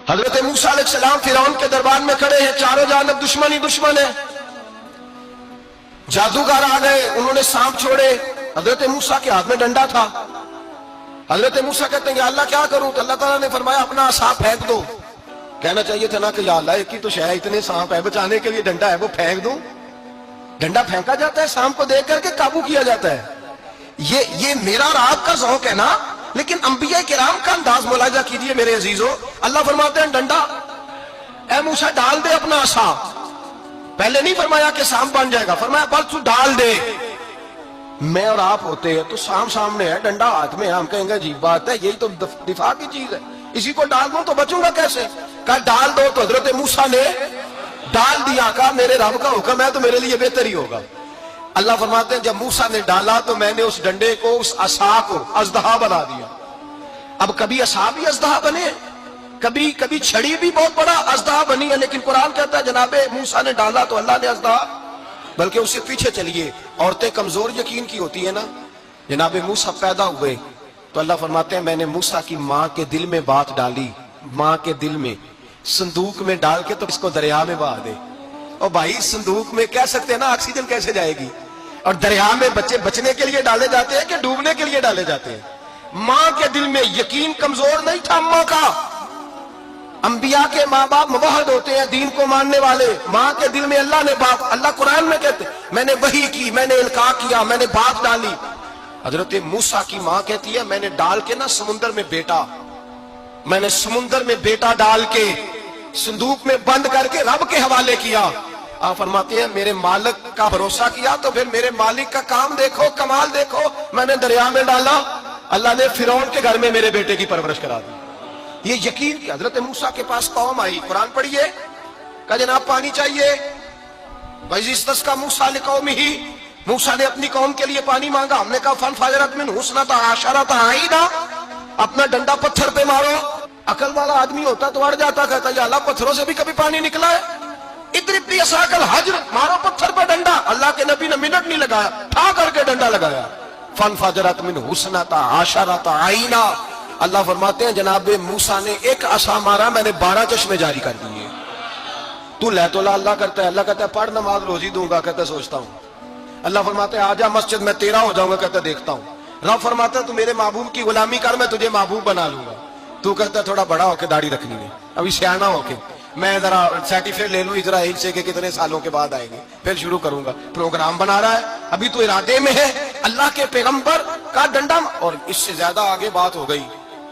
حضرت موسیٰ علیہ السلام فرعون کے دربار میں کھڑے ہیں، چاروں جانب دشمن ہی دشمن ہے۔ جادوگر آ گئے، انہوں نے سانپ چھوڑے، حضرت موسیٰ کے ہاتھ میں ڈنڈا تھا۔ حضرت موسیٰ کہتے ہیں یا اللہ کیا کروں؟ تو اللہ تعالیٰ نے فرمایا اپنا عصا پھینک دو۔ کہنا چاہیے تھا نا کہ یا اللہ ایک ہی تو شے ہے، اتنے سانپ ہے، بچانے کے لیے ڈنڈا ہے وہ پھینک دوں۔ ڈنڈا پھینکا جاتا ہے، سانپ کو دیکھ کر کے قابو کیا جاتا ہے۔ یہ میرا اور آپ کا ذوق ہے نا، لیکن انبیاء کرام کا انداز ملاحظہ کیجئے میرے عزیزو۔ اللہ فرماتے ہیں ڈنڈا، اے موسیٰ ڈال دے اپنا عصا۔ پہلے نہیں فرمایا کہ سانپ بن جائے گا، فرمایا بس تو ڈال دے۔ میں اور آپ ہوتے ہیں تو سانپ سامنے ہے، ڈنڈا ہاتھ میں، ہم کہیں گے عجیب بات ہے، یہی تو دفاع کی چیز ہے، اسی کو ڈال دوں تو بچوں گا کیسے؟ کہا ڈال دو، تو حضرت موسیٰ نے ڈال دیا۔ کہا میرے رب کا حکم ہے تو میرے لیے بہتر ہی ہوگا۔ اللہ فرماتے ہیں جب موسیٰ نے ڈالا تو میں نے اس ڈنڈے کو، اس عصا کو اژدہا بنا دیا۔ اب کبھی عصا بھی اژدہا بنے، کبھی چھڑی بھی بہت بڑا اژدہا بنی ہے، لیکن قرآن کہتا ہے جناب موسیٰ نے ڈالا تو اللہ نے اژدہا۔ بلکہ اس سے پیچھے چلیے، عورتیں کمزور یقین کی ہوتی ہیں نا۔ جناب موسیٰ پیدا ہوئے تو اللہ فرماتے ہیں میں نے موسیٰ کی ماں کے دل میں بات ڈالی، ماں کے دل میں، صندوق میں ڈال کے تو اس کو دریا میں بہا دے۔ اور بھائی صندوق میں کہہ سکتے ہیں نا آکسیجن کیسے جائے گی؟ اور دریا میں بچے بچنے کے لیے ڈالے جاتے ہیں کہ ڈوبنے کے لیے ڈالے جاتے ہیں؟ ماں کے دل میں یقین کمزور نہیں تھا اماں کا۔ انبیاء کے ماں باپ موحد ہوتے ہیں، دین کو ماننے والے۔ ماں کے دل میں اللہ نے بات، اللہ قرآن میں کہتے میں نے وحی کی، میں نے القاء کیا، میں نے بات ڈالی۔ حضرت موسیٰ کی ماں کہتی ہے میں نے ڈال کے نا سمندر میں بیٹا، میں نے سمندر میں بیٹا ڈال کے صندوق میں بند کر کے رب کے حوالے کیا۔ آپ فرماتے ہیں میرے مالک کا بھروسہ کیا تو پھر میرے مالک کا کام دیکھو، کمال دیکھو۔ میں نے دریا میں ڈالا، اللہ نے فرعون کے گھر میں میرے بیٹے کی پرورش کرا دی۔ یہ یقین کہ حضرت موسیٰ کے پاس قوم آئی، قرآن پڑھیے، کہا جناب پانی چاہیے۔ وَإِذِ اسْتَسْقَىٰ مُوسَىٰ لِقَوْمِهِ، موسیٰ نے اپنی قوم کے لیے پانی مانگا۔ ہم نے کہا فَانْفَجَرَتْ مِنْهُ اثْنَتَا عَشَرَةَ عَيْنًا، اپنا ڈنڈا پتھر پہ مارو۔ عقل والا آدمی ہوتا تو اڑ جاتا، کہتا یا اللہ پتھروں سے بھی کبھی پانی نکلا ہے؟ اضرب بعصاک الحجر، مارو پتھر پہ ڈنڈا۔ اللہ کے نبی نے منٹ نہیں لگایا، ٹھا کر کے ڈنڈا لگایا۔ فَانْفَجَرَتْ مِنْهُ اثْنَتَا عَشَرَةَ عَيْنًا، اللہ فرماتے ہیں جناب موسیٰ نے ایک عصا مارا، میں نے 12 چشمے جاری کر دیے۔ تو لے تو اللہ کرتا ہے، اللہ کہتا ہے پڑھ نماز روزی دوں گا، کہتا ہے سوچتا ہوں۔ اللہ فرماتا ہے آجا مسجد میں تیرا ہو جاؤں گا، کہتا ہے دیکھتا ہوں۔ رب فرماتا ہے تو میرے محبوب کی غلامی کر، میں تجھے محبوب بنا لوں گا۔ تو کہتا ہے تھوڑا بڑا ہو کے داڑھی رکھنی ہے، ابھی سیانا ہو کے میں ذرا سرٹیفکیٹ لے لوں اسرائیل سے کہ کتنے سالوں کے بعد آئیں گے، پھر شروع کروں گا۔ پروگرام بنا رہا ہے، ابھی تو ارادے میں ہے۔ اللہ کے پیغمبر کا ڈنڈا، اور اس سے زیادہ آگے بات ہو گئی۔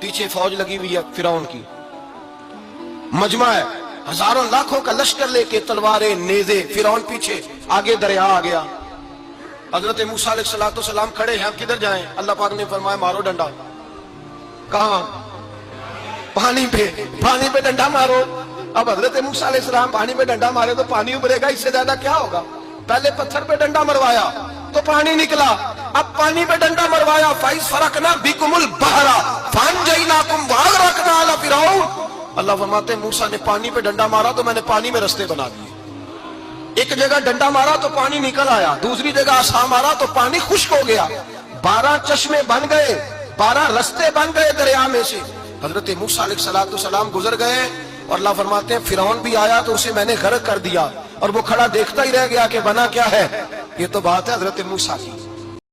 پیچھے فوج لگی ہوئی ہے فرعون کی، مجمع ہے، ہزاروں لاکھوں کا لشکر لے کے، تلواریں، نیزے، فرعون پیچھے، آگے دریا آ گیا۔ حضرت موسیٰ علیہ السلام کھڑے ہیں، اب کدھر جائیں؟ اللہ پاک نے فرمایا مارو ڈنڈا۔ کہاں؟ پانی پہ ڈنڈا مارو۔ اب حضرت موسیٰ علیہ السلام پانی پہ ڈنڈا مارے تو پانی ابھرے گا، اس سے زیادہ کیا ہوگا؟ پہلے پتھر پہ ڈنڈا مروایا تو پانی نکلا، اب پانی پہ ڈنڈا مروایا۔ فَإِذْ فَرَقْنَا بِكُمُ الْبَحْرَ فَأَنْجَيْنَاكُمْ وَأَغْرَقْنَا آلَ فِرْعَوْنَ، اللہ فرماتے ہیں موسیٰ نے پانی پہ ڈنڈا مارا تو میں نے پانی میں رستے بنا دیے۔ ایک جگہ ڈنڈا مارا تو پانی نکل آیا، دوسری جگہ عصا مارا تو پانی خشک ہو گیا، 12 چشمے بن گئے، 12 رستے بن گئے دریا میں سے۔ حضرت موسیٰ علیہ السلام گزر گئے، اور اللہ فرماتے ہیں فرعون بھی آیا تو اسے میں نے غرق کر دیا، اور وہ کھڑا دیکھتا ہی رہ گیا کہ بنا کیا ہے۔ یہ تو بات ہے حضرت موسیٰ کی۔